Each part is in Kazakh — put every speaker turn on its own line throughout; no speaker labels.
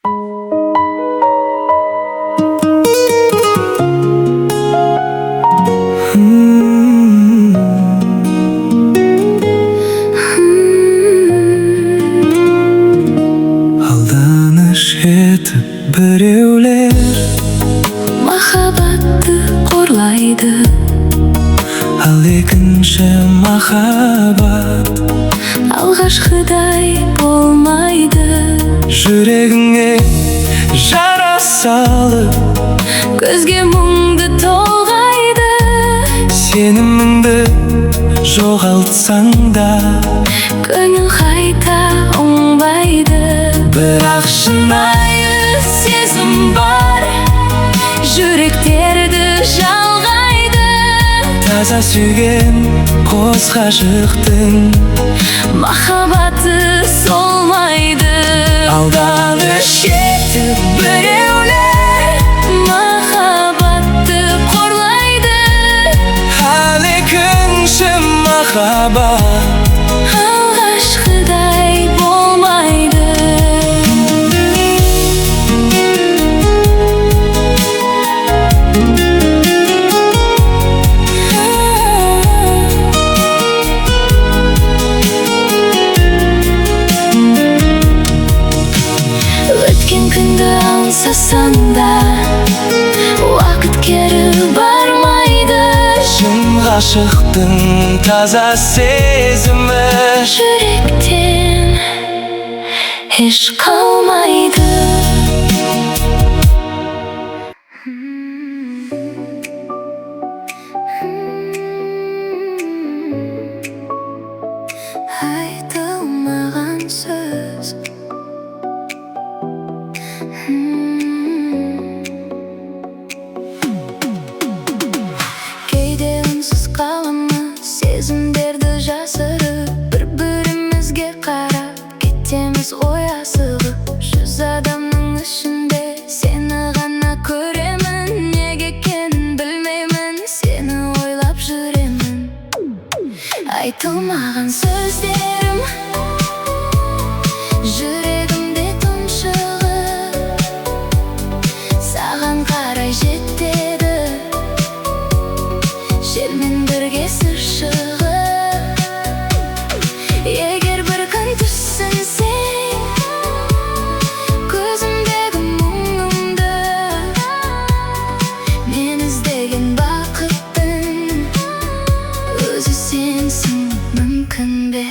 Aldanış etip bireulер
Махаббатты қорлайды.
Ал екінші махаббат
Алғашқыдай болмайды.
Жүрегіңе жара салып,
Көзге мұңды толғайды.
сеніміңді жоғалтсаң да,
Көңіл қайта оңбайды.
бірақ
Шынайы сезім бар, жүректерді жалғайды.
таза сүйген қос ғашықтың
Махаббаты солмайды.
алданыш етіп біреулер
Махаббатты қорлайды.
ал екінші махаббат
Алғашқыдай болмайды. Өткен күнді аңсасаң да, уақыт кері бармайды.
шын ғашықтың таза сезімі
Жүректен еш қалмайды. Айтылмаған сөз. Кейде үнсіз қаламыз, сезімдерді жасырып, бір-бірімізге қарап кетеміз ой асығып. Жүз адамның ішінде сені ғана көремін, неге екенін білмеймін, сені ойлап жүремін. Айтылмаған сөздерім жүрегімде тұншығып, саған қарай жетеді, желмен бірге сыр шығып. Егер бір күн түсінсең көзімдегі мұңымды, мен іздеген бақыттың өзі сенсің, мүмкін бе?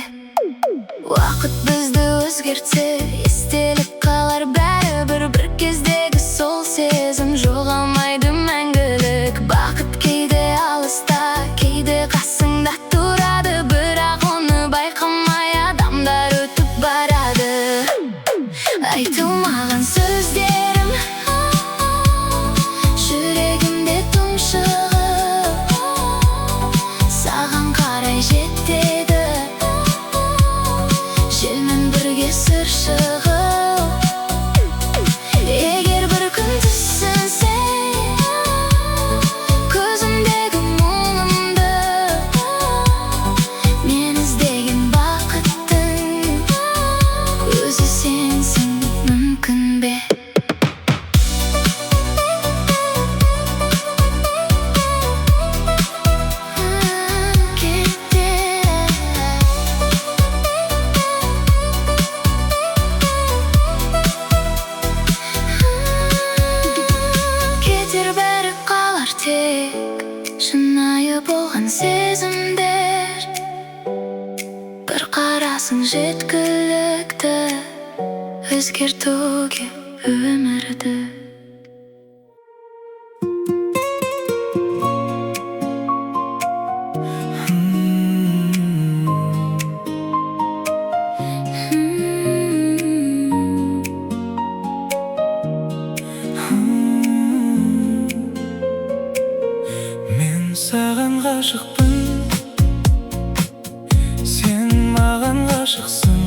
Уақыт бізді өзгертсе, естелік қалар бәрібір. Бір кездегі сол сезім жоғалмайды мәңгілік. Бақыт кейде алыста, кейде қасыңда тұрады, бірақ оны байқамай адамдар өтіп барады. Айтылмаған сөздерім жүрегімде тұншығып, саған қарай жетеді, желмен бірге сыр шығып. Егер бір күн түсінсең көзімдегі мұңымды, мен іздеген бақыттың өзі сенсің, мүмкін бе? Кетер бәрі қалар тек шынайы болған сезімдер. Бір қарасың жеткілікті өзгертуге өмірді.
мен саған ғашықпын, сен маған ғашықсың.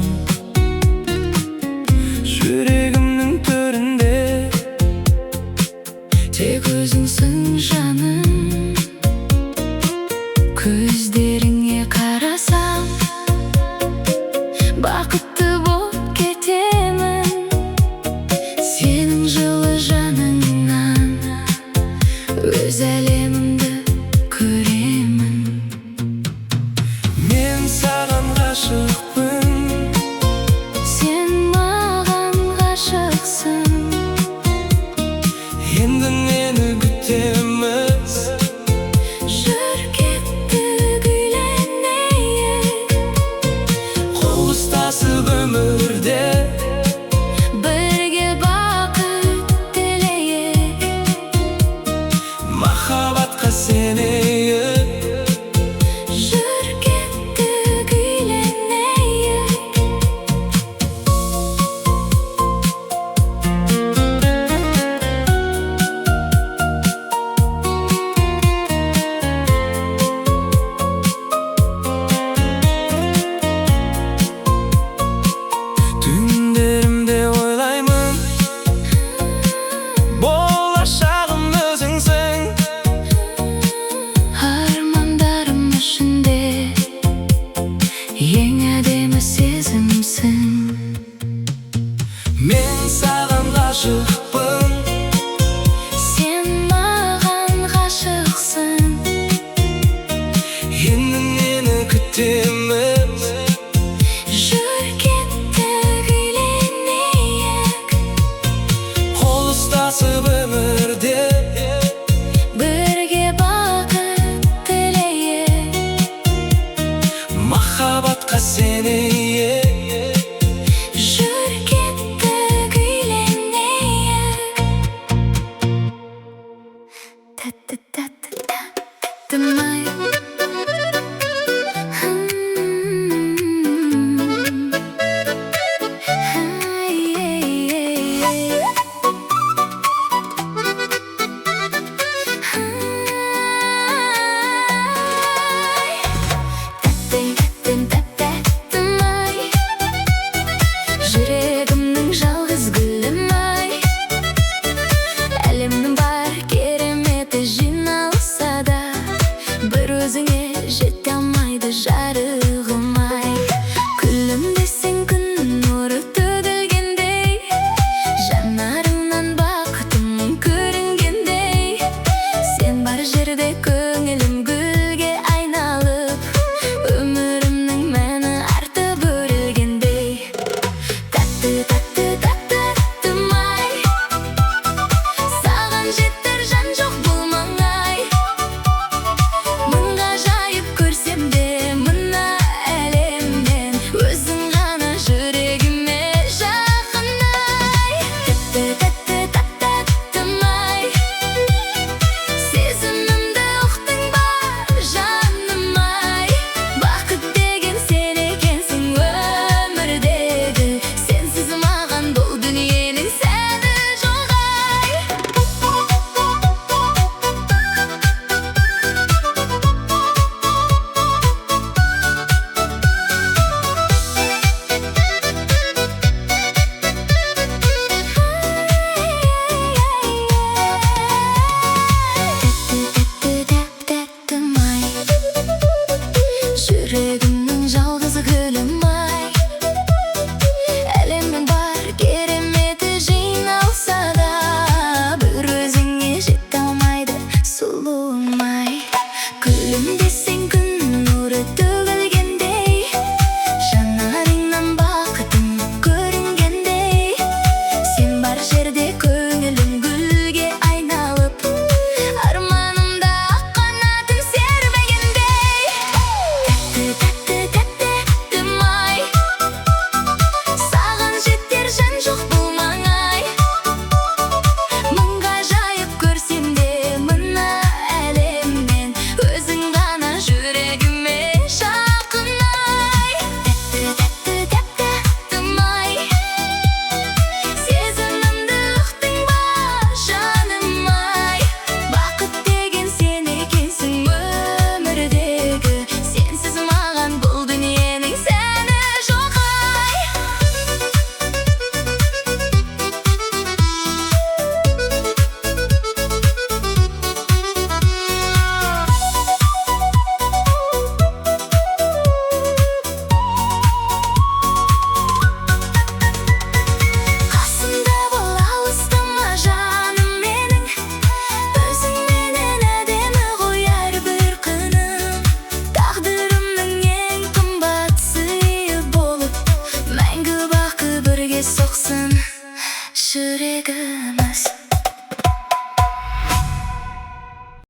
Жүрегімнің төрінде
Тек өзіңсің жаным. Көздеріңе қарасам бақытты болып кетемін.
саған ғашықпын.
Сен маған ғашықсың.
Енді нені күтемін?
Жүр кеттік үйленейік.
Қол ұстасып өмірде
Бірге бақыт тілейік.
махаббатқа сенейік.
Жүр кеттік үйленейік. Тәтті-тәтті-тәттімай. Жүрегімнің жалғыз гүлім-ай. Әлемнің бар кереметі жиналса да, бір өзіңе жете алмайды жарығым-ай. Күлімдесең күн нұры төгілгендей, жанарыңнан бақытым көрінгендей. Сен бар жерде көңілім гүлге айналып, өмірімнің мәні артып өрілгендей. Тәтті-тәтті-тәттімай. Саған жетер жан жоқ бұл маңай. Мың ғажайып көрсем де мына әлемнен, өзің ғана жүрегіме жақын-ай. Тәтті-тәтті-тәттімай. Сезімімді ұқтың ба жаным-ай. Бақыт деген сен екенсің өмірдегі. Сенсіз маған бұл дүниенің сәні жоқ-ай. Тәтті-тәтті-тәттімай. Жүрегімнің жалғыз гүлім-ай. Әлемнің бар кереметі жиналса да, бір өзіңе жете алмайды сұлуым-ай. Күлімдесең күн нұры төгілгендей, жанарыңнан бақытым көрінгендей. Сен бар жерде көңілім гүлге айналып, арманымда ақ қанатын сермегендей. Тәтті-тәтті-тәттімай. Саған жетер жан жоқ бұл маңай. Мың ғажайып көрсем де мына әлемнен, өзің ғана жүрегіме жақын-ай. Тәтті-тәтті-тәттімай. Сезімімді ұқтың ба жаным-ай. Бақыт деген сен екенсің өмірдегі. Сенсіз маған бұл дүниенің сәні жоқ-ай. Қасымда бол, алыстама жаным менің. Өзіңменен әдемі ғой әрбір күнім. Тағдырымның ең қымбат сыйы болып, мәңгі бақи бірге соқсын жүрегіміз.